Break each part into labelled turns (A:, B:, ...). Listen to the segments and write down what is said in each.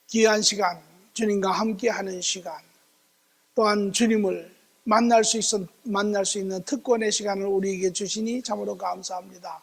A: 귀한 시간, 주님과 함께하는 시간, 또한 주님을 만날 수 있는 특권의 시간을 우리에게 주시니 참으로 감사합니다.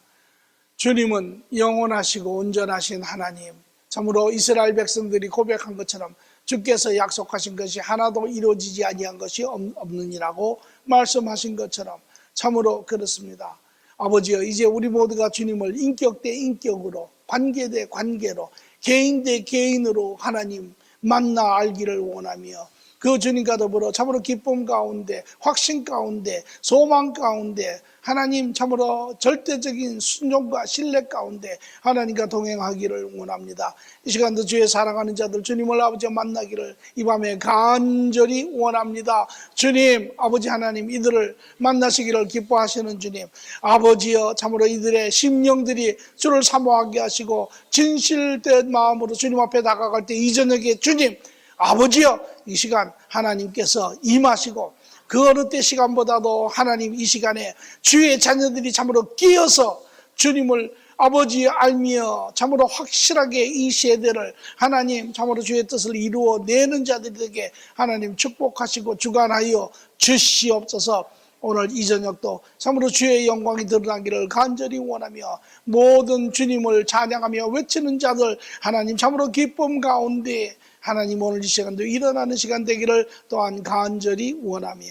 A: 주님은 영원하시고 온전하신 하나님, 참으로 이스라엘 백성들이 고백한 것처럼 주께서 약속하신 것이 하나도 이루어지지 아니한 것이 없느니라고 말씀하신 것처럼 참으로 그렇습니다. 아버지여, 이제 우리 모두가 주님을 인격 대 인격으로, 관계 대 관계로, 개인 대 개인으로 하나님 만나 알기를 원하며 그 주님과 더불어 참으로 기쁨 가운데, 확신 가운데, 소망 가운데 하나님 참으로 절대적인 순종과 신뢰 가운데 하나님과 동행하기를 원합니다. 이 시간도 주의 사랑하는 자들 주님을 아버지 만나기를 이 밤에 간절히 원합니다. 주님, 아버지 하나님, 이들을 만나시기를 기뻐하시는 주님, 아버지여, 참으로 이들의 심령들이 주를 사모하게 하시고 진실된 마음으로 주님 앞에 다가갈 때 이 저녁에 주님, 아버지여, 이 시간 하나님께서 임하시고 그 어느 때 시간보다도 하나님 이 시간에 주의 자녀들이 참으로 끼어서 주님을 아버지 알며 참으로 확실하게 이 세대를 하나님 참으로 주의 뜻을 이루어내는 자들에게 하나님 축복하시고 주관하여 주시옵소서. 오늘 이 저녁도 참으로 주의 영광이 드러나기를 간절히 원하며 모든 주님을 찬양하며 외치는 자들 하나님 참으로 기쁨 가운데 하나님 오늘 이 시간도 일어나는 시간 되기를 또한 간절히 원하며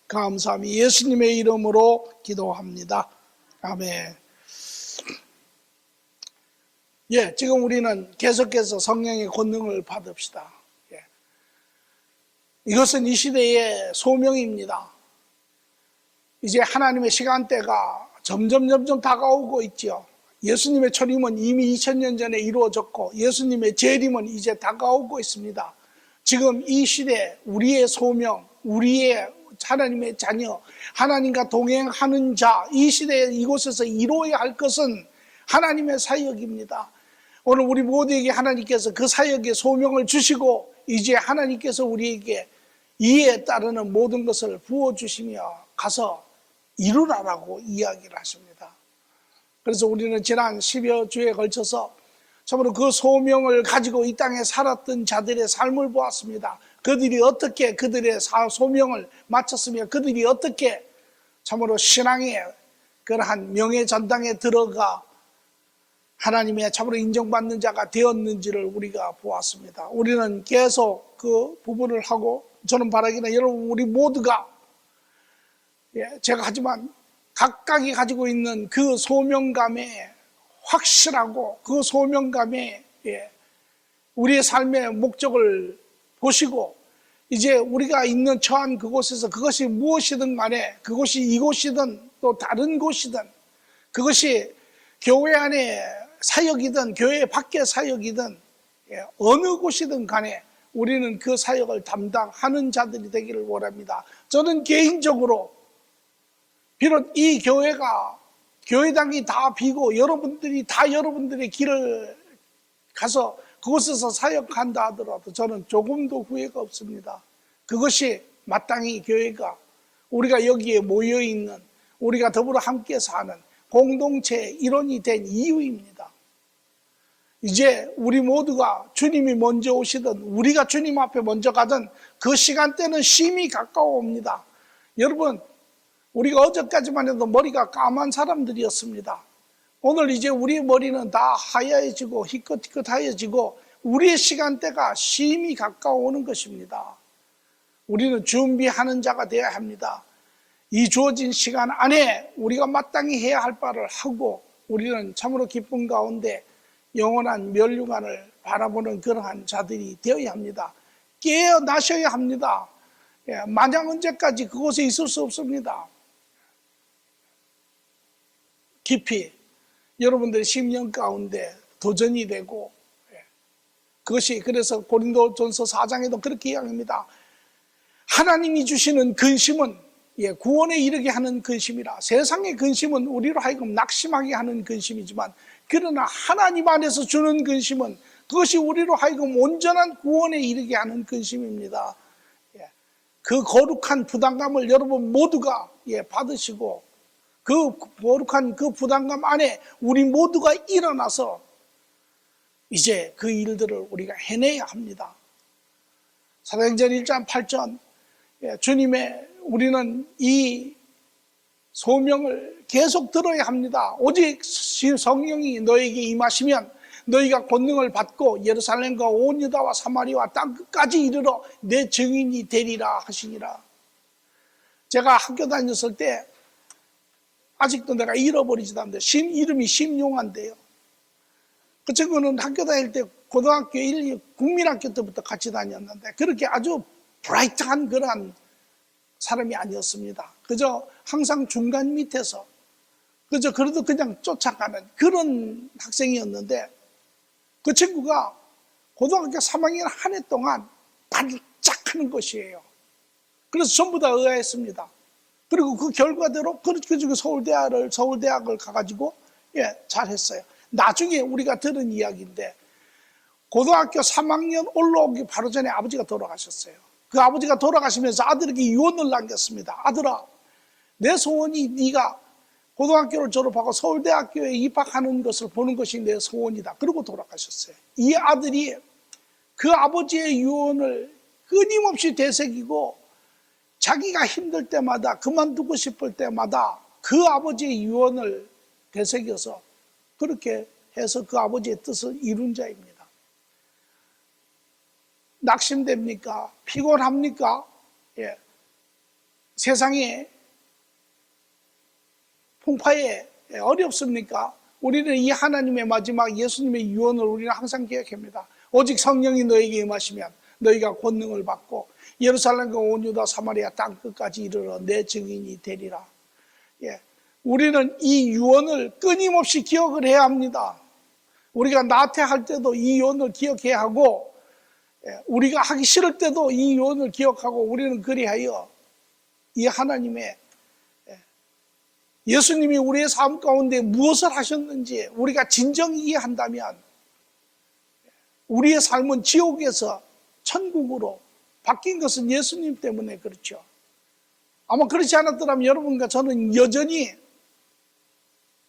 A: 감사하며 예수님의 이름으로 기도합니다. 아멘. 예, 지금 우리는 계속해서 성령의 권능을 받읍시다. 예. 이것은 이 시대의 소명입니다. 이제 하나님의 시간대가 점점 다가오고 있죠. 예수님의 초림은 이미 2000년 전에 이루어졌고 예수님의 재림은 이제 다가오고 있습니다. 지금 이 시대 우리의 소명, 우리의 하나님의 자녀, 하나님과 동행하는 자, 이 시대에 이곳에서 이루어야 할 것은 하나님의 사역입니다. 오늘 우리 모두에게 하나님께서 그 사역의 소명을 주시고 이제 하나님께서 우리에게 이에 따르는 모든 것을 부어주시며 가서 이루라라고 이야기를 하십니다. 그래서 우리는 지난 10여 주에 걸쳐서 참으로 그 소명을 가지고 이 땅에 살았던 자들의 삶을 보았습니다. 그들이 어떻게 그들의 소명을 마쳤으며 그들이 어떻게 참으로 신앙의 그러한 명예 전당에 들어가 하나님의 참으로 인정받는 자가 되었는지를 우리가 보았습니다. 우리는 계속 그 부분을 하고 저는 바라기는 여러분 우리 모두가 제가 하지만 각각이 가지고 있는 그 소명감에 확실하고 그 소명감에 우리의 삶의 목적을 보시고 이제 우리가 있는 처한 그곳에서 그것이 무엇이든 간에 그곳이 이곳이든 또 다른 곳이든 그것이 교회 안에 사역이든 교회 밖의 사역이든 어느 곳이든 간에 우리는 그 사역을 담당하는 자들이 되기를 원합니다. 저는 개인적으로 비록 이 교회당이 다 비고 여러분들의 길을 가서 그곳에서 사역한다 하더라도 저는 조금도 후회가 없습니다. 그것이 마땅히 교회가 우리가 여기에 모여있는 우리가 더불어 함께 사는 공동체의 일원이 된 이유입니다. 이제 우리 모두가 주님이 먼저 오시든 우리가 주님 앞에 먼저 가든 그 시간대는 심히 가까워옵니다. 여러분 우리가 어제까지만 해도 머리가 까만 사람들이었습니다. 오늘 이제 우리의 머리는 다 하얘지고 희끗희끗하여지고 우리의 시간대가 심히 가까워오는 것입니다. 우리는 준비하는 자가 되어야 합니다. 이 주어진 시간 안에 우리가 마땅히 해야 할 바를 하고 우리는 참으로 기쁨 가운데 영원한 멸류관을 바라보는 그러한 자들이 되어야 합니다. 깨어나셔야 합니다. 마냥 언제까지 그곳에 있을 수 없습니다. 깊이 여러분들의 심령 가운데 도전이 되고 그것이 그래서 고린도전서 4장에도 그렇게 이야기합니다. 하나님이 주시는 근심은 구원에 이르게 하는 근심이라. 세상의 근심은 우리로 하여금 낙심하게 하는 근심이지만 그러나 하나님 안에서 주는 근심은 그것이 우리로 하여금 온전한 구원에 이르게 하는 근심입니다. 그 거룩한 부담감을 여러분 모두가 받으시고 그 거룩한 그 부담감 안에 우리 모두가 일어나서 이제 그 일들을 우리가 해내야 합니다. 사도행전 1장 8절 주님의 우리는 이 소명을 계속 들어야 합니다. 오직 성령이 너에게 임하시면 너희가 권능을 받고 예루살렘과 온 유다와 사마리아와 땅 끝까지 이르러 내 증인이 되리라 하시니라. 제가 학교 다녔을 때 아직도 내가 잃어버리지도 않는데 이름이 심용한데요. 그 친구는 학교 다닐 때 고등학교 1, 국민학교 때부터 같이 다녔는데 그렇게 아주 브라이트한 그러한 사람이 아니었습니다. 그저 항상 중간 밑에서 그래도 그냥 쫓아가는 그런 학생이었는데 그 친구가 고등학교 3학년 한 해 동안 반짝하는 것이에요. 그래서 전부 다 의아했습니다. 그리고 그 결과대로 그 중에 서울대학을 가가지고 잘했어요. 나중에 우리가 들은 이야기인데 고등학교 3학년 올라오기 바로 전에 아버지가 돌아가셨어요. 그 아버지가 돌아가시면서 아들에게 유언을 남겼습니다. 아들아, 내 소원이 네가 고등학교를 졸업하고 서울대학교에 입학하는 것을 보는 것이 내 소원이다. 그러고 돌아가셨어요. 이 아들이 그 아버지의 유언을 끊임없이 되새기고 자기가 힘들 때마다 그만두고 싶을 때마다 그 아버지의 유언을 되새겨서 그렇게 해서 그 아버지의 뜻을 이룬 자입니다. 낙심됩니까? 피곤합니까? 세상에 풍파에 어렵습니까? 우리는 이 하나님의 마지막 예수님의 유언을 우리는 항상 기억합니다. 오직 성령이 너에게 임하시면 너희가 권능을 받고 예루살렘과 온 유다 사마리아 땅 끝까지 이르러 내 증인이 되리라. 우리는 이 유언을 끊임없이 기억을 해야 합니다. 우리가 나태할 때도 이 유언을 기억해야 하고 우리가 하기 싫을 때도 이 유언을 기억하고 우리는 그리하여 이 하나님의 예수님이 우리의 삶 가운데 무엇을 하셨는지 우리가 진정 이해한다면 우리의 삶은 지옥에서 천국으로 바뀐 것은 예수님 때문에 그렇죠. 아마 그렇지 않았더라면 여러분과 저는 여전히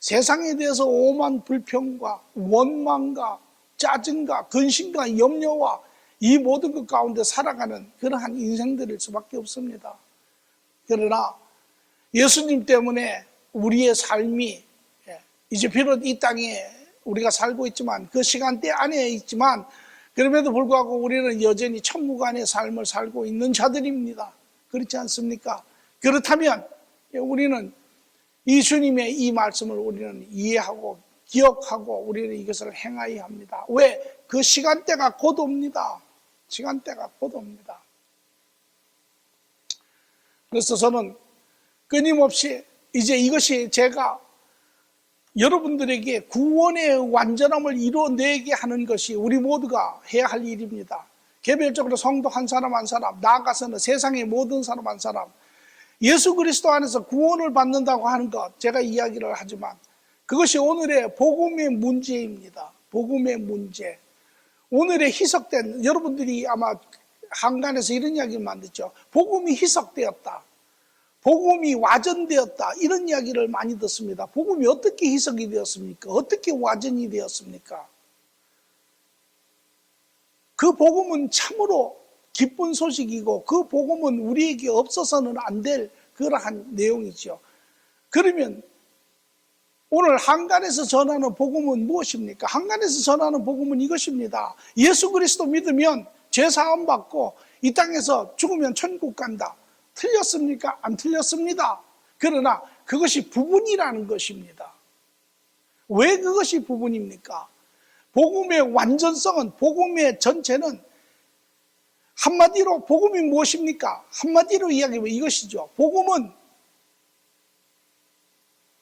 A: 세상에 대해서 오만 불평과 원망과 짜증과 근심과 염려와 이 모든 것 가운데 살아가는 그러한 인생들일 수밖에 없습니다. 그러나 예수님 때문에 우리의 삶이 이제 비록 이 땅에 우리가 살고 있지만 그 시간대 안에 있지만 그럼에도 불구하고 우리는 여전히 천국 안의 삶을 살고 있는 자들입니다. 그렇지 않습니까? 그렇다면 우리는 이 주님의 이 말씀을 우리는 이해하고 기억하고 우리는 이것을 행하여야 합니다. 왜? 그 시간대가 곧 옵니다. 시간대가 곧 옵니다. 그래서 저는 끊임없이 이제 이것이 제가 여러분들에게 구원의 완전함을 이루어내게 하는 것이 우리 모두가 해야 할 일입니다. 개별적으로 성도 한 사람 한 사람, 나아가서는 세상의 모든 사람 한 사람, 예수 그리스도 안에서 구원을 받는다고 하는 것, 제가 이야기를 하지만 그것이 오늘의 복음의 문제입니다. 복음의 문제. 오늘의 희석된, 여러분들이 아마 한간에서 이런 이야기를 만들죠. 복음이 희석되었다. 복음이 와전되었다. 이런 이야기를 많이 듣습니다. 복음이 어떻게 희석이 되었습니까? 어떻게 와전이 되었습니까? 그 복음은 참으로 기쁜 소식이고 그 복음은 우리에게 없어서는 안 될 그러한 내용이죠. 그러면 오늘 한간에서 전하는 복음은 무엇입니까? 한간에서 전하는 복음은 이것입니다. 예수 그리스도 믿으면 죄 사함 받고 이 땅에서 죽으면 천국 간다. 틀렸습니까? 안 틀렸습니다. 그러나 그것이 부분이라는 것입니다. 왜 그것이 부분입니까? 복음의 완전성은, 복음의 전체는 한마디로 복음이 무엇입니까? 한마디로 이야기하면 이것이죠. 복음은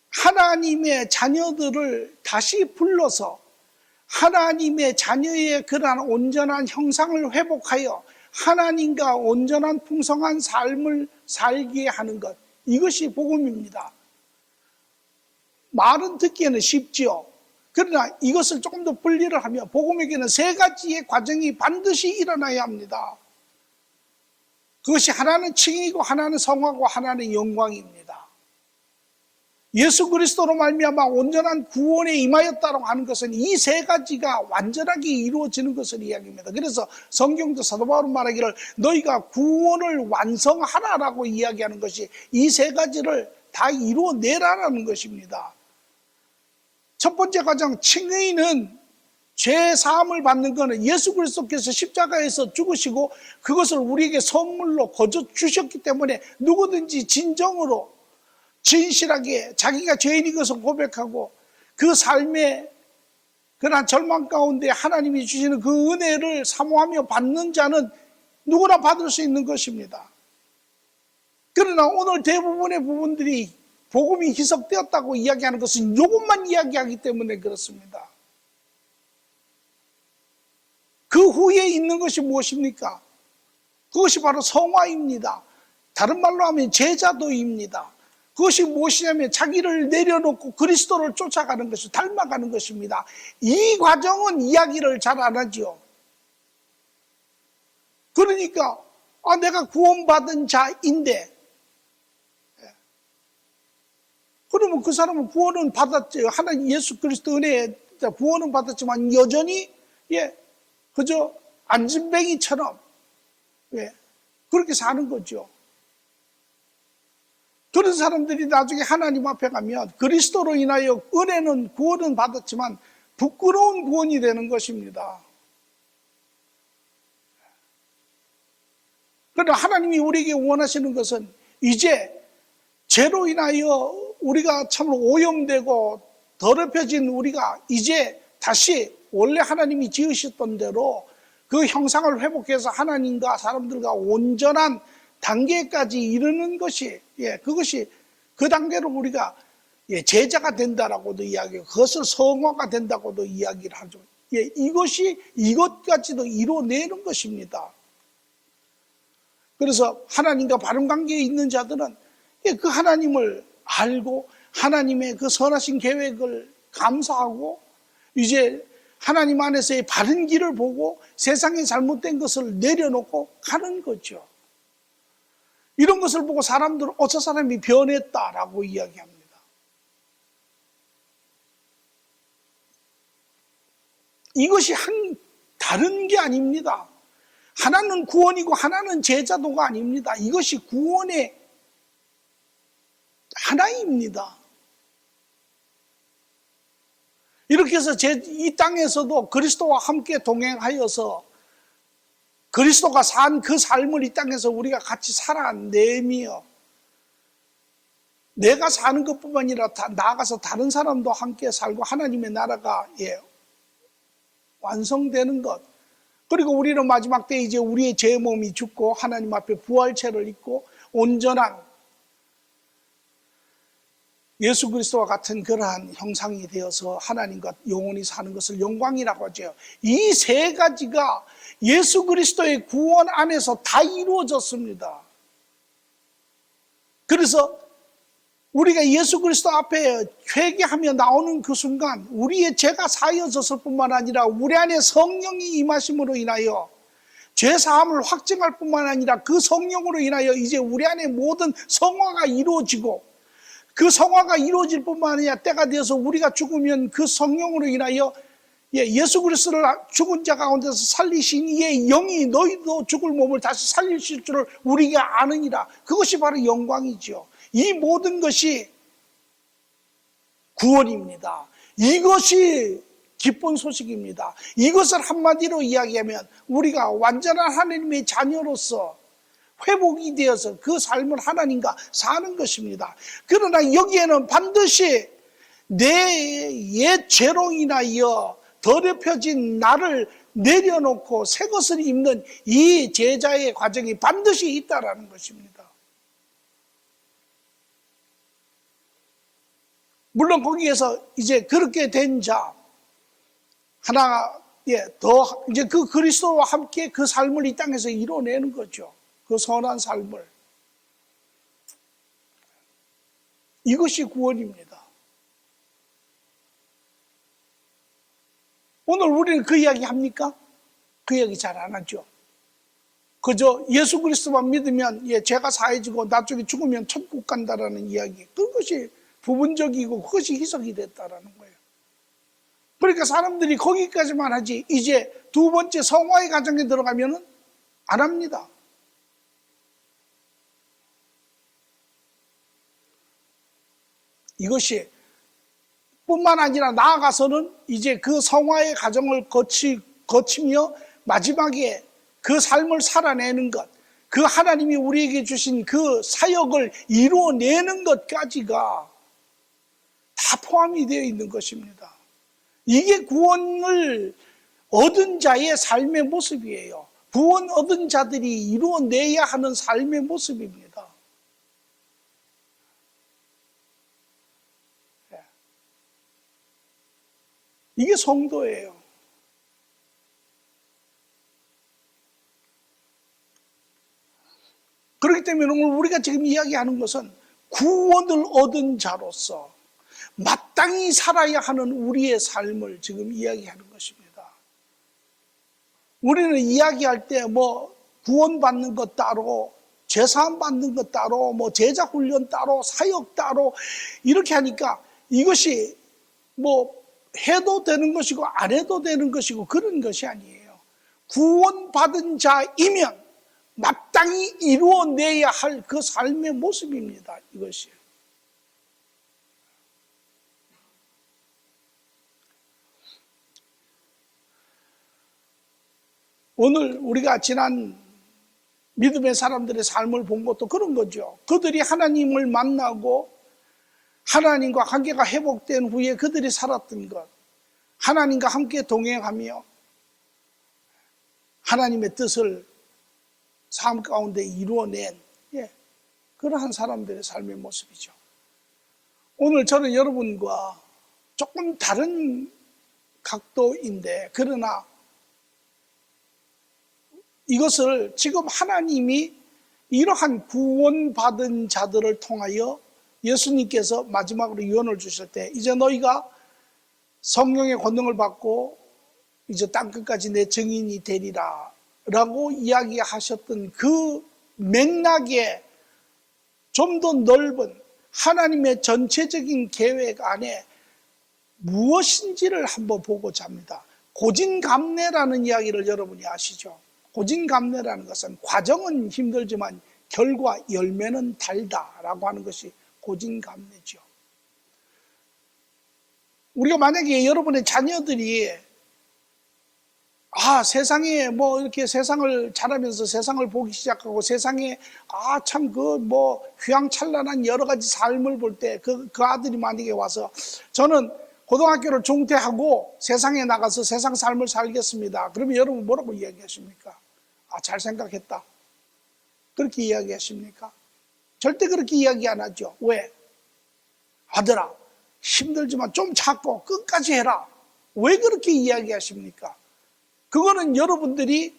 A: 하나님의 자녀들을 다시 불러서 하나님의 자녀의 그러한 온전한 형상을 회복하여 하나님과 온전한 풍성한 삶을 살게 하는 것, 이것이 복음입니다. 말은 듣기에는 쉽지요. 그러나 이것을 조금 더 분리를 하면 복음에게는 세 가지의 과정이 반드시 일어나야 합니다. 그것이 하나는 칭의고 하나는 성화고 하나는 영광입니다. 예수 그리스도로 말미암아 온전한 구원에 임하였다고 하는 것은 이 세 가지가 완전하게 이루어지는 것을 이야기합니다. 그래서 성경도 사도 바울은 말하기를 너희가 구원을 완성하라라고 이야기하는 것이 이 세 가지를 다 이루어내라라는 것입니다. 첫 번째 가장 칭의는 죄 사함을 받는 것은 예수 그리스도께서 십자가에서 죽으시고 그것을 우리에게 선물로 거저 주셨기 때문에 누구든지 진정으로 진실하게 자기가 죄인인 것을 고백하고 그 삶의 그러한 절망 가운데 하나님이 주시는 그 은혜를 사모하며 받는 자는 누구나 받을 수 있는 것입니다. 그러나 오늘 대부분의 부분들이 복음이 희석되었다고 이야기하는 것은 이것만 이야기하기 때문에 그렇습니다. 그 후에 있는 것이 무엇입니까? 그것이 바로 성화입니다. 다른 말로 하면 제자도입니다. 그것이 무엇이냐면 자기를 내려놓고 그리스도를 쫓아가는 것이 닮아가는 것입니다. 이 과정은 이야기를 잘 안 하지요. 그러니까 내가 구원받은 자인데 그러면 그 사람은 구원은 받았죠. 하나님 예수 그리스도 은혜에 구원은 받았지만 여전히 그저 안진뱅이처럼 그렇게 사는 거죠. 그런 사람들이 나중에 하나님 앞에 가면 그리스도로 인하여 은혜는 구원은 받았지만 부끄러운 구원이 되는 것입니다. 그러나 하나님이 우리에게 원하시는 것은 이제 죄로 인하여 우리가 참으로 오염되고 더럽혀진 우리가 이제 다시 원래 하나님이 지으셨던 대로 그 형상을 회복해서 하나님과 사람들과 온전한 단계까지 이르는 것이 그것이 그 단계로 우리가 제자가 된다라고도 이야기하고 그것을 성화가 된다고도 이야기를 하죠. 이것까지도 이루어내는 것입니다. 그래서 하나님과 바른 관계에 있는 자들은 그 하나님을 알고 하나님의 그 선하신 계획을 감사하고 이제 하나님 안에서의 바른 길을 보고 세상에 잘못된 것을 내려놓고 가는 거죠. 이런 것을 보고 사람들은 저 사람이 변했다라고 이야기합니다. 이것이 다른 게 아닙니다. 하나는 구원이고 하나는 제자도가 아닙니다. 이것이 구원의 하나입니다. 이렇게 해서 이 땅에서도 그리스도와 함께 동행하여서 그리스도가 산 그 삶을 이 땅에서 우리가 같이 살아내며 내가 사는 것뿐만 아니라 나아가서 다른 사람도 함께 살고 하나님의 나라가 완성되는 것. 그리고 우리는 마지막 때 이제 우리의 제 몸이 죽고 하나님 앞에 부활체를 입고 온전한 예수 그리스도와 같은 그러한 형상이 되어서 하나님과 영원히 사는 것을 영광이라고 하죠. 이 세 가지가 예수 그리스도의 구원 안에서 다 이루어졌습니다. 그래서 우리가 예수 그리스도 앞에 회개하며 나오는 그 순간 우리의 죄가 사여졌을 뿐만 아니라 우리 안에 성령이 임하심으로 인하여 죄사함을 확증할 뿐만 아니라 그 성령으로 인하여 이제 우리 안에 모든 성화가 이루어지고 그 성화가 이루어질 뿐만 아니라 때가 되어서 우리가 죽으면 그 성령으로 인하여 예수 그리스도를 죽은 자 가운데서 살리신 이의 영이 너희도 죽을 몸을 다시 살리실 줄을 우리가 아느니라. 그것이 바로 영광이죠. 이 모든 것이 구원입니다. 이것이 기쁜 소식입니다. 이것을 한마디로 이야기하면 우리가 완전한 하나님의 자녀로서 회복이 되어서 그 삶을 하나님과 사는 것입니다. 그러나 여기에는 반드시 내 옛 죄로 인하여 더럽혀진 나를 내려놓고 새 것을 입는 이 제자의 과정이 반드시 있다라는 것입니다. 물론 거기에서 이제 그렇게 된 자 하나 더 이제 그 그리스도와 함께 그 삶을 이 땅에서 이뤄내는 거죠. 그 선한 삶을. 이것이 구원입니다. 오늘 우리는 그 이야기 합니까? 그 이야기 잘 안 하죠. 그저 예수 그리스도만 믿으면 죄가 사해지고 나중에 죽으면 천국 간다라는 이야기. 그것이 부분적이고 그것이 희석이 됐다라는 거예요. 그러니까 사람들이 거기까지만 하지 이제 두 번째 성화의 과정에 들어가면은 안 합니다. 이것이 뿐만 아니라 나아가서는 이제 그 성화의 과정을 거치며 마지막에 그 삶을 살아내는 것, 그 하나님이 우리에게 주신 그 사역을 이루어내는 것까지가 다 포함이 되어 있는 것입니다. 이게 구원을 얻은 자의 삶의 모습이에요. 구원 얻은 자들이 이루어내야 하는 삶의 모습입니다. 이게 성도예요. 그렇기 때문에 오늘 우리가 지금 이야기하는 것은 구원을 얻은 자로서 마땅히 살아야 하는 우리의 삶을 지금 이야기하는 것입니다. 우리는 이야기할 때 뭐 구원받는 것 따로, 죄사함 받는 것 따로, 뭐 제자 훈련 따로, 사역 따로 이렇게 하니까 이것이 뭐 해도 되는 것이고 안 해도 되는 것이고 그런 것이 아니에요. 구원받은 자이면 마땅히 이루어내야 할 그 삶의 모습입니다. 이것이. 오늘 우리가 지난 믿음의 사람들의 삶을 본 것도 그런 거죠. 그들이 하나님을 만나고 하나님과 관계가 회복된 후에 그들이 살았던 것, 하나님과 함께 동행하며 하나님의 뜻을 삶 가운데 이루어낸 그러한 사람들의 삶의 모습이죠. 오늘 저는 여러분과 조금 다른 각도인데 그러나 이것을 지금 하나님이 이러한 구원받은 자들을 통하여 예수님께서 마지막으로 유언을 주실 때 이제 너희가 성령의 권능을 받고 이제 땅끝까지 내 증인이 되리라 라고 이야기하셨던 그 맥락에 좀 더 넓은 하나님의 전체적인 계획 안에 무엇인지를 한번 보고자 합니다. 고진감래라는 이야기를 여러분이 아시죠? 고진감래라는 것은 과정은 힘들지만 결과 열매는 달다라고 하는 것이 고진감래죠. 우리가 만약에 여러분의 자녀들이 세상에 뭐 이렇게 세상을 자라면서 세상을 보기 시작하고 세상에 참 그 뭐 휘황찬란한 여러 가지 삶을 볼 때 그 아들이 만약에 와서 저는 고등학교를 중퇴하고 세상에 나가서 세상 삶을 살겠습니다. 그러면 여러분 뭐라고 이야기하십니까? 잘 생각했다. 그렇게 이야기하십니까? 절대 그렇게 이야기 안 하죠. 왜? 아들아, 힘들지만 좀 참고 끝까지 해라. 왜 그렇게 이야기하십니까? 그거는 여러분들이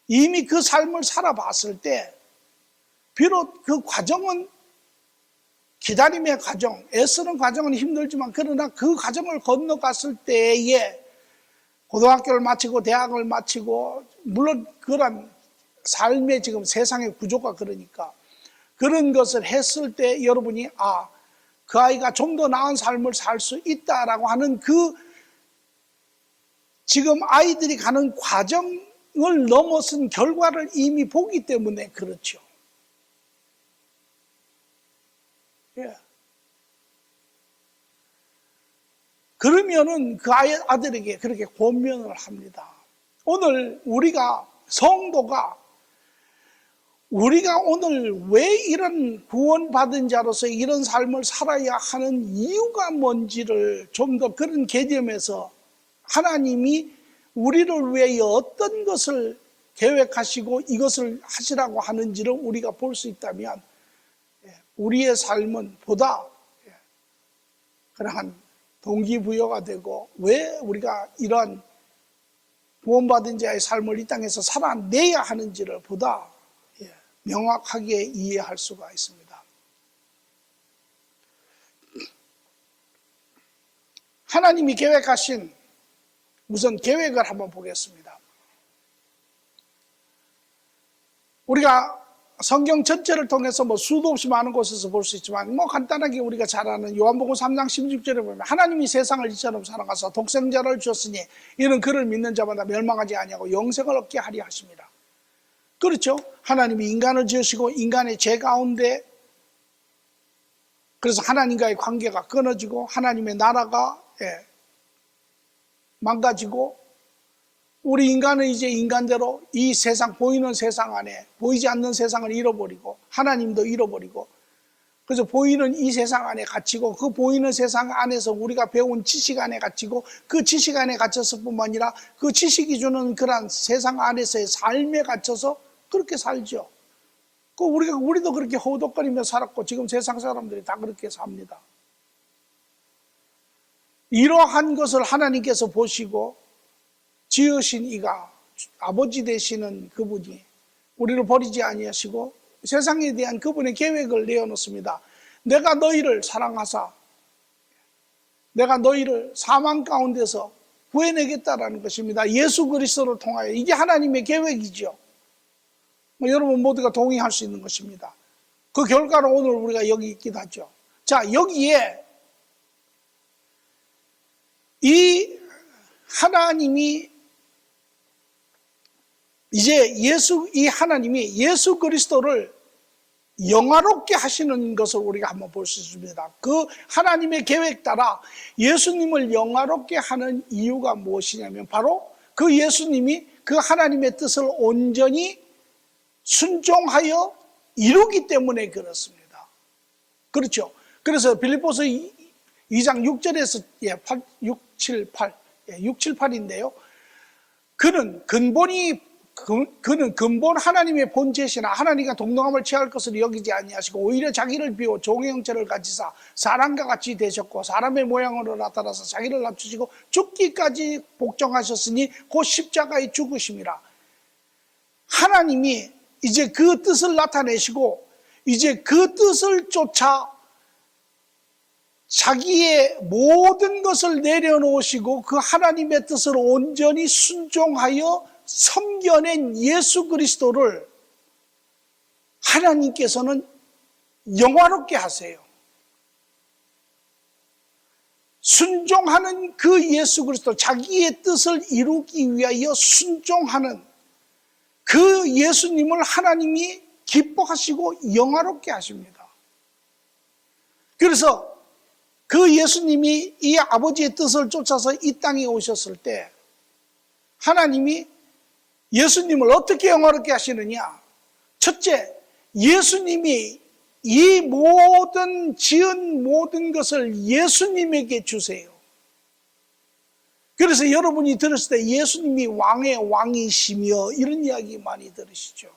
A: 이미 그 삶을 살아봤을 때 비록 그 과정은 기다림의 과정, 애쓰는 과정은 힘들지만 그러나 그 과정을 건너갔을 때에 고등학교를 마치고 대학을 마치고 물론 그런 삶의 지금 세상의 구조가 그러니까 그런 것을 했을 때 여러분이 그 아이가 좀 더 나은 삶을 살 수 있다라고 하는 그 지금 아이들이 가는 과정을 넘어선 결과를 이미 보기 때문에 그렇죠. 그러면은 그 아들에게 그렇게 권면을 합니다. 오늘 우리가 성도가 우리가 오늘 왜 이런 구원받은 자로서 이런 삶을 살아야 하는 이유가 뭔지를 좀 더 그런 개념에서 하나님이 우리를 위하여 어떤 것을 계획하시고 이것을 하시라고 하는지를 우리가 볼 수 있다면 우리의 삶은 보다 그러한 동기부여가 되고 왜 우리가 이러한 구원받은 자의 삶을 이 땅에서 살아내야 하는지를 보다 명확하게 이해할 수가 있습니다. 하나님이 계획하신 우선 계획을 한번 보겠습니다. 우리가 성경 전체를 통해서 수도 없이 많은 곳에서 볼 수 있지만 간단하게 우리가 잘 아는 요한복음 3장 16절에 보면 하나님이 세상을 이처럼 사랑하사 독생자를 주었으니 이는 그를 믿는 자마다 멸망하지 아니하고 영생을 얻게 하려 하십니다. 그렇죠? 하나님이 인간을 지으시고 인간의 죄 가운데 그래서 하나님과의 관계가 끊어지고 하나님의 나라가 망가지고 우리 인간은 이제 인간대로 이 세상, 보이는 세상 안에 보이지 않는 세상을 잃어버리고 하나님도 잃어버리고 그래서 보이는 이 세상 안에 갇히고 그 보이는 세상 안에서 우리가 배운 지식 안에 갇히고 그 지식 안에 갇혔을 뿐만 아니라 그 지식이 주는 그런 세상 안에서의 삶에 갇혀서 그렇게 살죠. 우리도 그렇게 허우덕거리며 살았고 지금 세상 사람들이 다 그렇게 삽니다. 이러한 것을 하나님께서 보시고 지으신 이가 아버지 되시는 그분이 우리를 버리지 아니하시고 세상에 대한 그분의 계획을 내어놓습니다. 내가 너희를 사랑하사 내가 너희를 사망 가운데서 구해내겠다라는 것입니다. 예수 그리스도를 통하여. 이게 하나님의 계획이죠. 여러분 모두가 동의할 수 있는 것입니다. 그 결과로 오늘 우리가 여기 있기도 하죠. 자, 여기에 이 하나님이 이제 이 하나님이 예수 그리스도를 영화롭게 하시는 것을 우리가 한번 볼 수 있습니다. 그 하나님의 계획 따라 예수님을 영화롭게 하는 이유가 무엇이냐면 바로 그 예수님이 그 하나님의 뜻을 온전히 순종하여 이루기 때문에 그렇습니다. 그렇죠. 그래서 빌립보서 2장 6절에서 6, 7, 8인데요. 그는 근본 하나님의 본체시나 하나님과 동등함을 취할 것을 여기지 아니하시고 오히려 자기를 비워 종의 형체를 가지사 사람과 같이 되셨고 사람의 모양으로 나타나서 자기를 낮추시고 죽기까지 복종하셨으니 곧 십자가에 죽으심이라. 하나님이 이제 그 뜻을 나타내시고 이제 그 뜻을 쫓아 자기의 모든 것을 내려놓으시고 그 하나님의 뜻을 온전히 순종하여 섬겨낸 예수 그리스도를 하나님께서는 영화롭게 하세요. 순종하는 그 예수 그리스도, 자기의 뜻을 이루기 위하여 순종하는 그 예수님을 하나님이 기뻐하시고 영화롭게 하십니다. 그래서 그 예수님이 이 아버지의 뜻을 쫓아서 이 땅에 오셨을 때 하나님이 예수님을 어떻게 영화롭게 하시느냐? 첫째, 예수님이 이 지은 모든 것을 예수님에게 주세요. 그래서 여러분이 들었을 때 예수님이 왕의 왕이시며 이런 이야기 많이 들으시죠.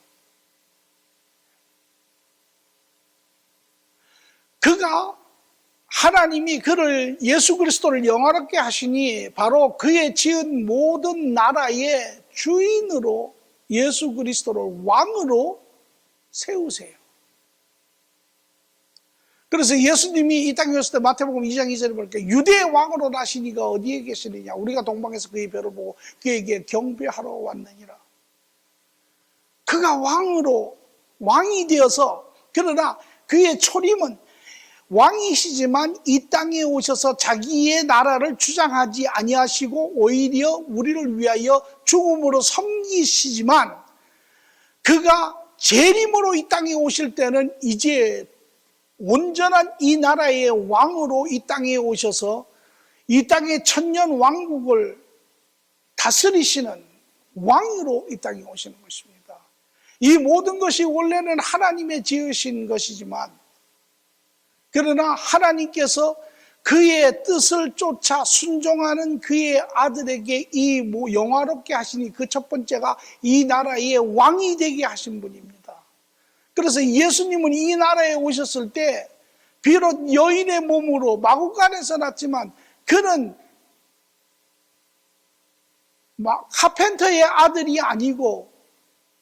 A: 하나님이 그를 예수 그리스도를 영화롭게 하시니 바로 그의 지은 모든 나라의 주인으로 예수 그리스도를 왕으로 세우세요. 그래서 예수님이 이 땅에 오실 때 마태복음 2장 2절에 볼게요. 유대의 왕으로 나신 이가 어디에 계시느냐? 우리가 동방에서 그의 별을 보고 그에게 경배하러 왔느니라. 그가 왕이 되어서 그러나 그의 초림은 왕이시지만 이 땅에 오셔서 자기의 나라를 주장하지 아니하시고 오히려 우리를 위하여 죽음으로 섬기시지만 그가 재림으로 이 땅에 오실 때는 이제 온전한 이 나라의 왕으로 이 땅에 오셔서 이 땅의 천년 왕국을 다스리시는 왕으로 이 땅에 오시는 것입니다. 이 모든 것이 원래는 하나님의 지으신 것이지만 그러나 하나님께서 그의 뜻을 쫓아 순종하는 그의 아들에게 이 영화롭게 하시니 그 첫 번째가 이 나라의 왕이 되게 하신 분입니다. 그래서 예수님은 이 나라에 오셨을 때 비록 여인의 몸으로 마구간에서 났지만 그는 카펜터의 아들이 아니고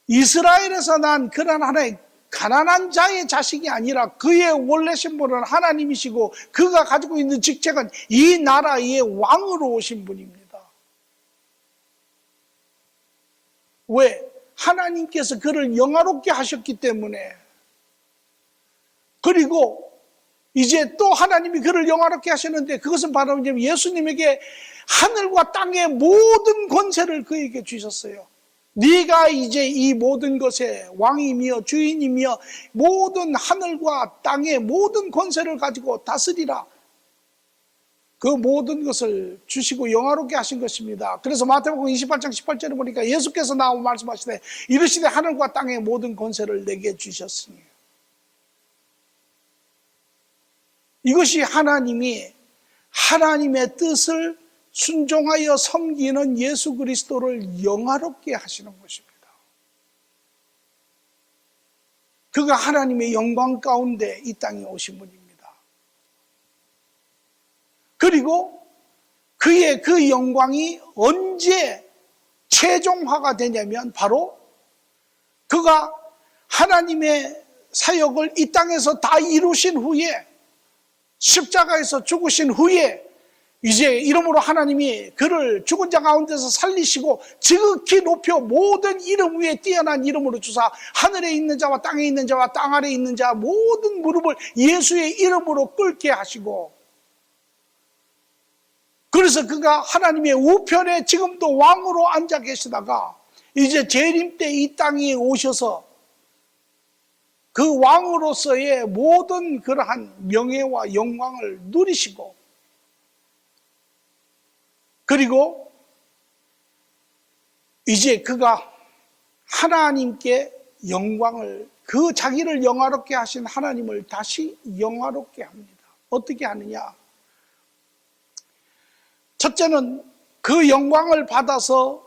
A: 이스라엘에서 난 그런 하나의 가난한 자의 자식이 아니라 그의 원래 신분은 하나님이시고 그가 가지고 있는 직책은 이 나라의 왕으로 오신 분입니다. 왜? 하나님께서 그를 영화롭게 하셨기 때문에, 그리고 이제 또 하나님이 그를 영화롭게 하셨는데, 그것은 바로 예수님에게 하늘과 땅의 모든 권세를 그에게 주셨어요. 네가 이제 이 모든 것의 왕이며 주인이며 모든 하늘과 땅의 모든 권세를 가지고 다스리라. 그 모든 것을 주시고 영화롭게 하신 것입니다. 그래서 마태복음 28장 18절에 보니까 예수께서 나오고 말씀하시되 이르시되 하늘과 땅의 모든 권세를 내게 주셨으니, 이것이 하나님이 하나님의 뜻을 순종하여 섬기는 예수 그리스도를 영화롭게 하시는 것입니다. 그가 하나님의 영광 가운데 이 땅에 오신 분입니다. 그리고 그의 그 영광이 언제 최종화가 되냐면, 바로 그가 하나님의 사역을 이 땅에서 다 이루신 후에, 십자가에서 죽으신 후에, 이제 이름으로 하나님이 그를 죽은 자 가운데서 살리시고 지극히 높여 모든 이름 위에 뛰어난 이름으로 주사 하늘에 있는 자와 땅에 있는 자와 땅 아래에 있는 자 모든 무릎을 예수의 이름으로 꿇게 하시고, 그래서 그가 하나님의 우편에 지금도 왕으로 앉아 계시다가 이제 재림 때 이 땅에 오셔서 그 왕으로서의 모든 그러한 명예와 영광을 누리시고, 그리고 이제 그가 하나님께 영광을, 그 자기를 영화롭게 하신 하나님을 다시 영화롭게 합니다. 어떻게 하느냐? 첫째는 그 영광을 받아서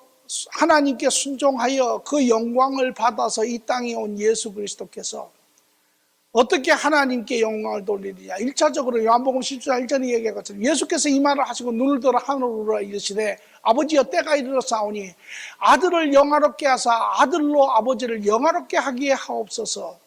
A: 하나님께 순종하여 그 영광을 받아서 이 땅에 온 예수 그리스도께서 어떻게 하나님께 영광을 돌리느냐. 1차적으로 요한복음 10장 1절에 얘기한 것처럼 예수께서 이 말을 하시고 눈을 들어 하늘으로 이르시되 아버지여 때가 이르렀사오니 아들을 영화롭게 하사 아들로 아버지를 영화롭게 하기에 하옵소서.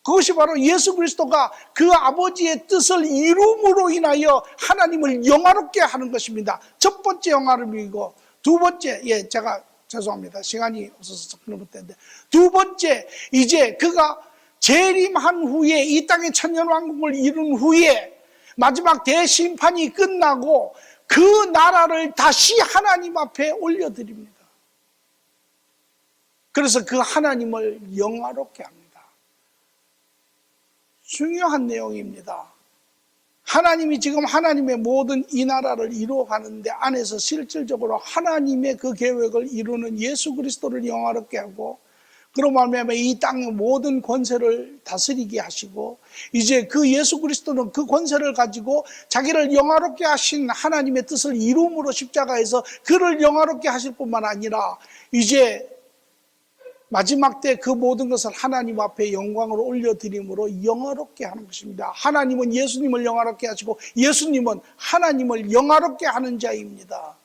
A: 그것이 바로 예수 그리스도가 그 아버지의 뜻을 이룸으로 인하여 하나님을 영화롭게 하는 것입니다. 첫 번째 영화로움이고, 두 번째, 제가 죄송합니다. 시간이 없어서 그런 때인데, 두 번째, 이제 그가 재림한 후에 이 땅의 천년왕국을 이룬 후에 마지막 대심판이 끝나고 그 나라를 다시 하나님 앞에 올려드립니다. 그래서 그 하나님을 영화롭게 합니다. 중요한 내용입니다. 하나님이 지금 하나님의 모든 이 나라를 이루어가는데 안에서 실질적으로 하나님의 그 계획을 이루는 예수 그리스도를 영화롭게 하고, 그로 말미암아 이 땅의 모든 권세를 다스리게 하시고, 이제 그 예수 그리스도는 그 권세를 가지고 자기를 영화롭게 하신 하나님의 뜻을 이룸으로 십자가에서 그를 영화롭게 하실 뿐만 아니라 이제 마지막 때 그 모든 것을 하나님 앞에 영광으로 올려드림으로 영화롭게 하는 것입니다. 하나님은 예수님을 영화롭게 하시고 예수님은 하나님을 영화롭게 하는 자입니다.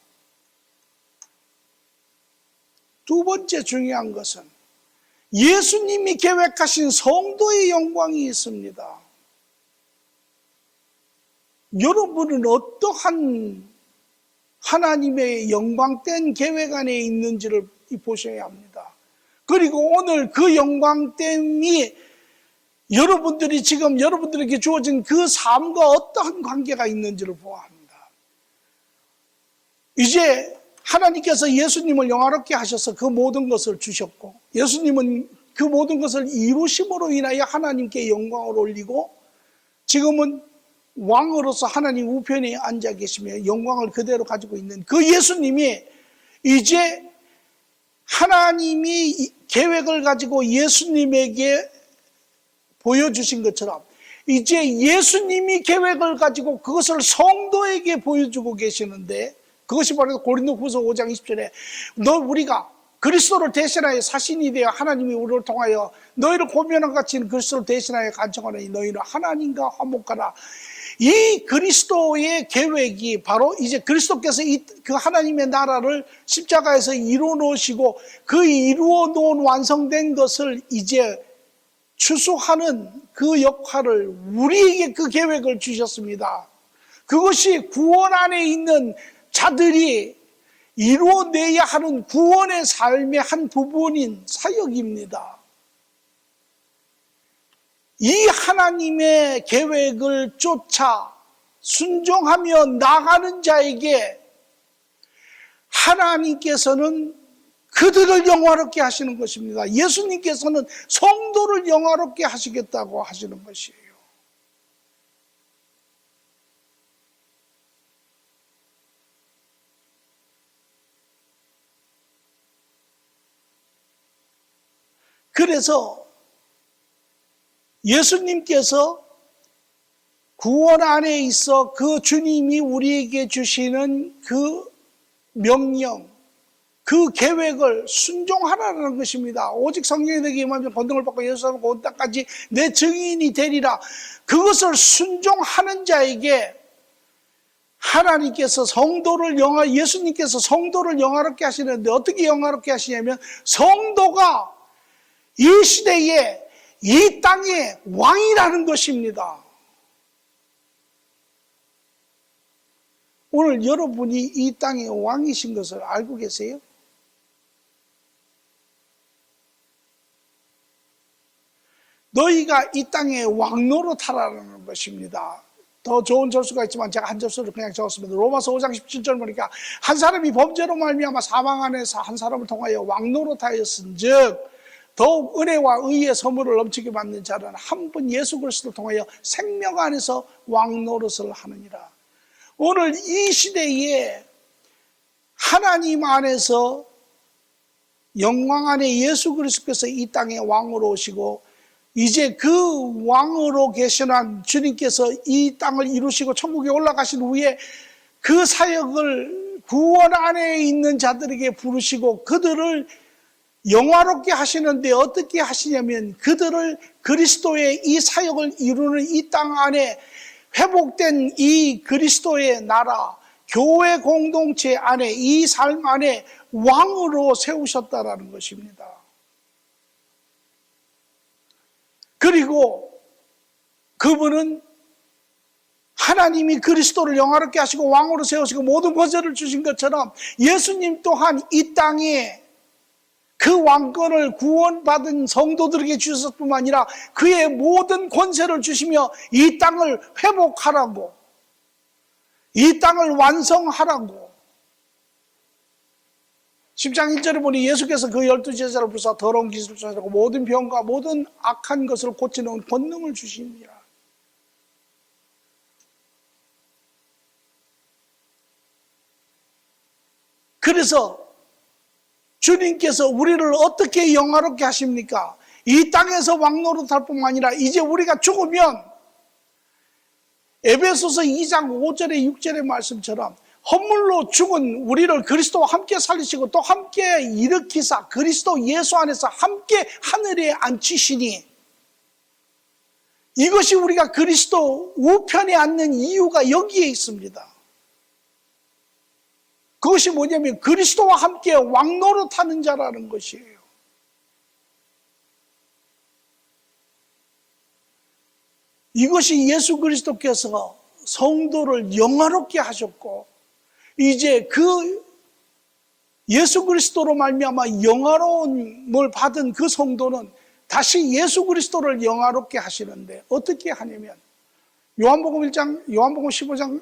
A: 두 번째 중요한 것은 예수님이 계획하신 성도의 영광이 있습니다. 여러분은 어떠한 하나님의 영광된 계획 안에 있는지를 보셔야 합니다. 그리고 오늘 그 영광됨이 여러분들이 지금 여러분들에게 주어진 그 삶과 어떠한 관계가 있는지를 보아야 합니다. 이제 하나님께서 예수님을 영화롭게 하셔서 그 모든 것을 주셨고, 예수님은 그 모든 것을 이루심으로 인하여 하나님께 영광을 올리고 지금은 왕으로서 하나님 우편에 앉아 계시며 영광을 그대로 가지고 있는 그 예수님이 이제 하나님이 계획을 가지고 예수님에게 보여주신 것처럼 이제 예수님이 계획을 가지고 그것을 성도에게 보여주고 계시는데, 그것이 바로 고린도후서 5장 20절에 우리가 그리스도를 대신하여 사신이 되어 하나님이 우리를 통하여 너희를 고면한 같이 그리스도를 대신하여 간청하니 너희는 하나님과 화목하라. 이 그리스도의 계획이 바로 이제 그리스도께서 그 하나님의 나라를 십자가에서 이루어 놓으시고 그 이루어 놓은 완성된 것을 이제 추수하는 그 역할을 우리에게 그 계획을 주셨습니다. 그것이 구원 안에 있는 자들이 이루어내야 하는 구원의 삶의 한 부분인 사역입니다. 이 하나님의 계획을 쫓아 순종하며 나가는 자에게 하나님께서는 그들을 영화롭게 하시는 것입니다. 예수님께서는 성도를 영화롭게 하시겠다고 하시는 것이에요. 그래서 예수님께서 구원 안에 있어 그 주님이 우리에게 주시는 그 명령, 그 계획을 순종하라는 것입니다. 오직 성령이 내게 임하면 권능을 받고 예수님과 온 땅까지 내 증인이 되리라. 그것을 순종하는 자에게 하나님께서 예수님께서 성도를 영화롭게 하시는데 어떻게 영화롭게 하시냐면 성도가 이 시대에 이 땅의 왕이라는 것입니다. 오늘 여러분이 이 땅의 왕이신 것을 알고 계세요? 너희가 이 땅의 왕 노릇하라는 것입니다. 더 좋은 절수가 있지만 제가 한 절수를 그냥 적었습니다. 로마서 5장 17절 보니까 한 사람이 범죄로 말미암아 사망 안에서 한 사람을 통하여 왕 노릇하였은즉 더욱 은혜와 의의 선물을 넘치게 받는 자는 한 분 예수 그리스도를 통하여 생명 안에서 왕 노릇을 하느니라. 오늘 이 시대에 하나님 안에서 영광 안에 예수 그리스도께서 이 땅에 왕으로 오시고 이제 그 왕으로 계시는 주님께서 이 땅을 이루시고 천국에 올라가신 후에 그 사역을 구원 안에 있는 자들에게 부르시고 그들을 영화롭게 하시는데 어떻게 하시냐면 그들을 그리스도의 이 사역을 이루는 이 땅 안에 회복된 이 그리스도의 나라, 교회 공동체 안에 이 삶 안에 왕으로 세우셨다라는 것입니다. 그리고 그분은 하나님이 그리스도를 영화롭게 하시고 왕으로 세우시고 모든 권세를 주신 것처럼 예수님 또한 이 땅에 그 왕권을 구원받은 성도들에게 주셨을 뿐만 아니라 그의 모든 권세를 주시며 이 땅을 회복하라고, 이 땅을 완성하라고. 10장 1절에 보니 예수께서 그 12제자를 부르사 더러운 기술을 쫓아내고 모든 병과 모든 악한 것을 고치는 권능을 주시니라. 그래서 주님께서 우리를 어떻게 영화롭게 하십니까? 이 땅에서 왕노릇할 뿐만 아니라 이제 우리가 죽으면 에베소서 2장 5절에 6절의 말씀처럼 허물로 죽은 우리를 그리스도와 함께 살리시고 또 함께 일으키사 그리스도 예수 안에서 함께 하늘에 앉히시니 이것이 우리가 그리스도 우편에 앉는 이유가 여기에 있습니다. 그것이 뭐냐면 그리스도와 함께 왕노릇하는 자라는 것이에요. 이것이 예수 그리스도께서 성도를 영화롭게 하셨고 이제 그 예수 그리스도로 말미암아 영화로움을 받은 그 성도는 다시 예수 그리스도를 영화롭게 하시는데 어떻게 하냐면 요한복음 15장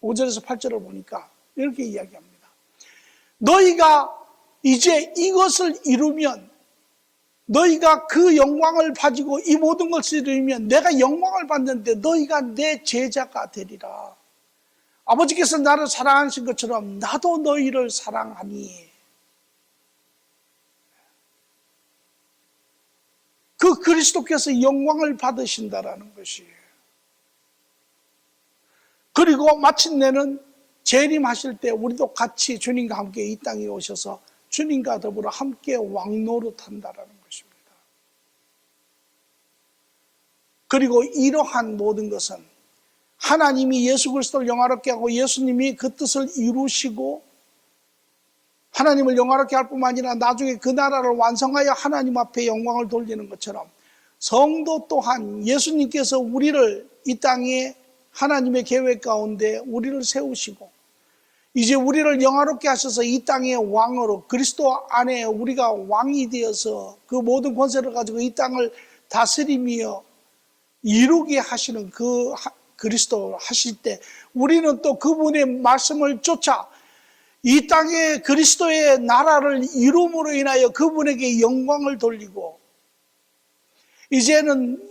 A: 5절에서 8절을 보니까 이렇게 이야기합니다. 너희가 이제 이것을 이루면 너희가 그 영광을 가지고 이 모든 것을 이루면 내가 영광을 받는데 너희가 내 제자가 되리라. 아버지께서 나를 사랑하신 것처럼 나도 너희를 사랑하니. 그 그리스도께서 영광을 받으신다라는 것이에요. 그리고 마침내는 재림하실 때 우리도 같이 주님과 함께 이 땅에 오셔서 주님과 더불어 함께 왕노릇한다라는 것입니다. 그리고 이러한 모든 것은 하나님이 예수 그리스도를 영화롭게 하고 예수님이 그 뜻을 이루시고 하나님을 영화롭게 할 뿐만 아니라 나중에 그 나라를 완성하여 하나님 앞에 영광을 돌리는 것처럼 성도 또한 예수님께서 우리를 이 땅에 하나님의 계획 가운데 우리를 세우시고 이제 우리를 영화롭게 하셔서 이 땅의 왕으로 그리스도 안에 우리가 왕이 되어서 그 모든 권세를 가지고 이 땅을 다스리며 이루게 하시는 그 그리스도 하실 때 우리는 또 그분의 말씀을 쫓아 이 땅에 그리스도의 나라를 이룸으로 인하여 그분에게 영광을 돌리고 이제는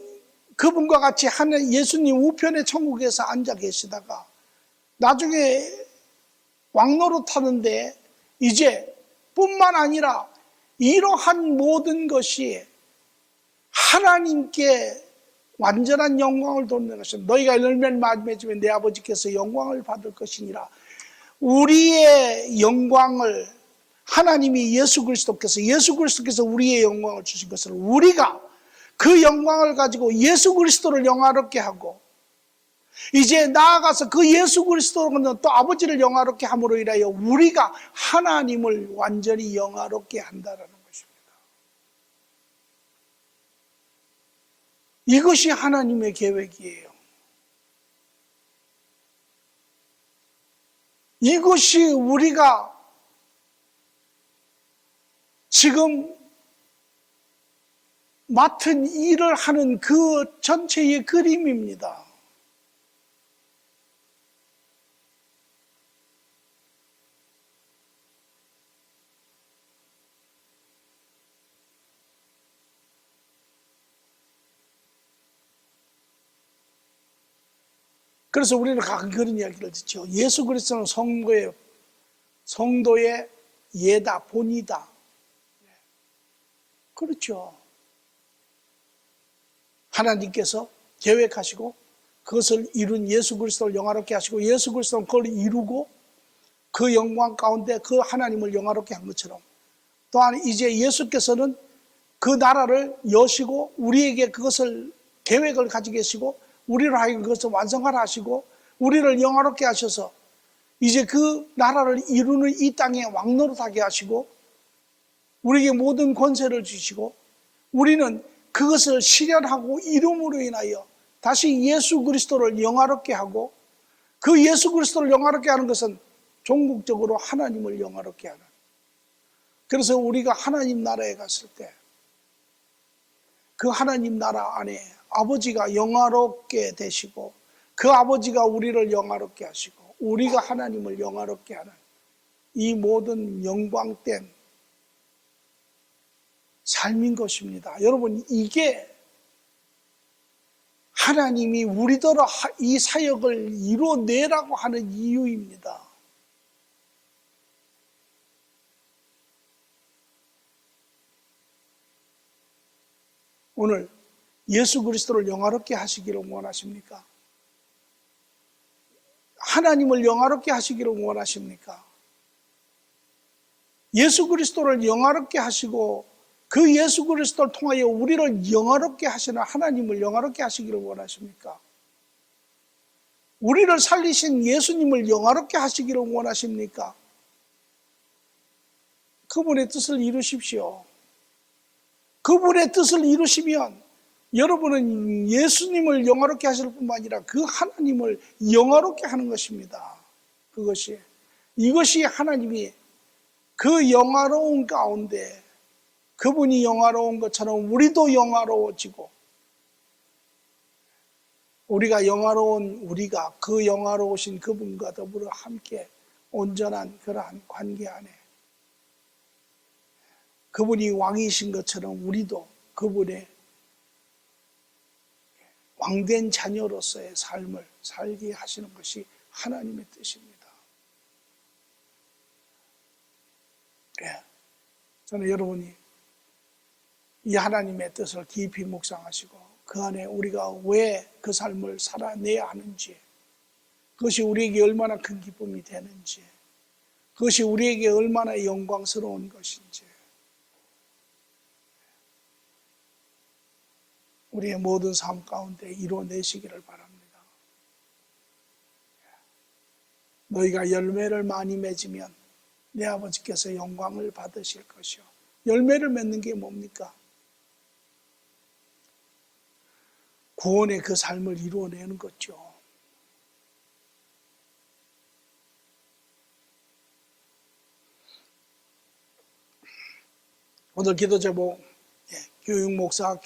A: 그분과 같이 하는 예수님 우편의 천국에서 앉아 계시다가 나중에 왕노릇하는데 이제 뿐만 아니라 이러한 모든 것이 하나님께 완전한 영광을 돌리는 것은 너희가 열매를 많이 맺으면 내 아버지께서 영광을 받을 것이니라. 우리의 영광을 하나님이 예수 그리스도께서 우리의 영광을 주신 것을 우리가 그 영광을 가지고 예수 그리스도를 영화롭게 하고 이제 나아가서 그 예수 그리스도는 또 아버지를 영화롭게 함으로 인하여 우리가 하나님을 완전히 영화롭게 한다는 것입니다. 이것이 하나님의 계획이에요. 이것이 우리가 지금 맡은 일을 하는 그 전체의 그림입니다. 그래서 우리는 가끔 그런 이야기를 듣죠. 예수 그리스도는 성도의 예다, 본이다. 그렇죠. 하나님께서 계획하시고 그것을 이룬 예수 그리스도를 영화롭게 하시고 예수 그리스도는 그걸 이루고 그 영광 가운데 그 하나님을 영화롭게 한 것처럼 또한 이제 예수께서는 그 나라를 여시고 우리에게 그것을 계획을 가지고 계시고 우리를 하여금 그것을 완성하라 하시고 우리를 영화롭게 하셔서 이제 그 나라를 이루는 이 땅에 왕노릇하게 하시고 우리에게 모든 권세를 주시고 우리는 그것을 실현하고 이룸으로 인하여 다시 예수 그리스도를 영화롭게 하고 그 예수 그리스도를 영화롭게 하는 것은 종국적으로 하나님을 영화롭게 하는. 그래서 우리가 하나님 나라에 갔을 때 그 하나님 나라 안에 아버지가 영화롭게 되시고 그 아버지가 우리를 영화롭게 하시고 우리가 하나님을 영화롭게 하는 이 모든 영광된 삶인 것입니다. 여러분, 이게 하나님이 우리더러 이 사역을 이루어내라고 하는 이유입니다. 오늘 예수 그리스도를 영화롭게 하시기를 원하십니까? 하나님을 영화롭게 하시기를 원하십니까? 예수 그리스도를 영화롭게 하시고 그 예수 그리스도를 통하여 우리를 영화롭게 하시는 하나님을 영화롭게 하시기를 원하십니까? 우리를 살리신 예수님을 영화롭게 하시기를 원하십니까? 그분의 뜻을 이루십시오. 그분의 뜻을 이루시면 여러분은 예수님을 영화롭게 하실 뿐만 아니라 그 하나님을 영화롭게 하는 것입니다. 이것이 하나님이 그 영화로운 가운데 그분이 영화로운 것처럼 우리도 영화로워지고 우리가 영화로운 우리가 그 영화로우신 그분과 더불어 함께 온전한 그러한 관계 안에 그분이 왕이신 것처럼 우리도 그분의 왕된 자녀로서의 삶을 살게 하시는 것이 하나님의 뜻입니다. 저는 여러분이 이 하나님의 뜻을 깊이 묵상하시고 그 안에 우리가 왜 그 삶을 살아내야 하는지 그것이 우리에게 얼마나 큰 기쁨이 되는지 그것이 우리에게 얼마나 영광스러운 것인지 우리의 모든 삶 가운데 이루어내시기를 바랍니다. 너희가 열매를 많이 맺으면 내 아버지께서 영광을 받으실 것이요. 열매를 맺는 게 뭡니까? 구원의 그 삶을 이루어내는 거죠. 오늘 기도 제목 교육 목사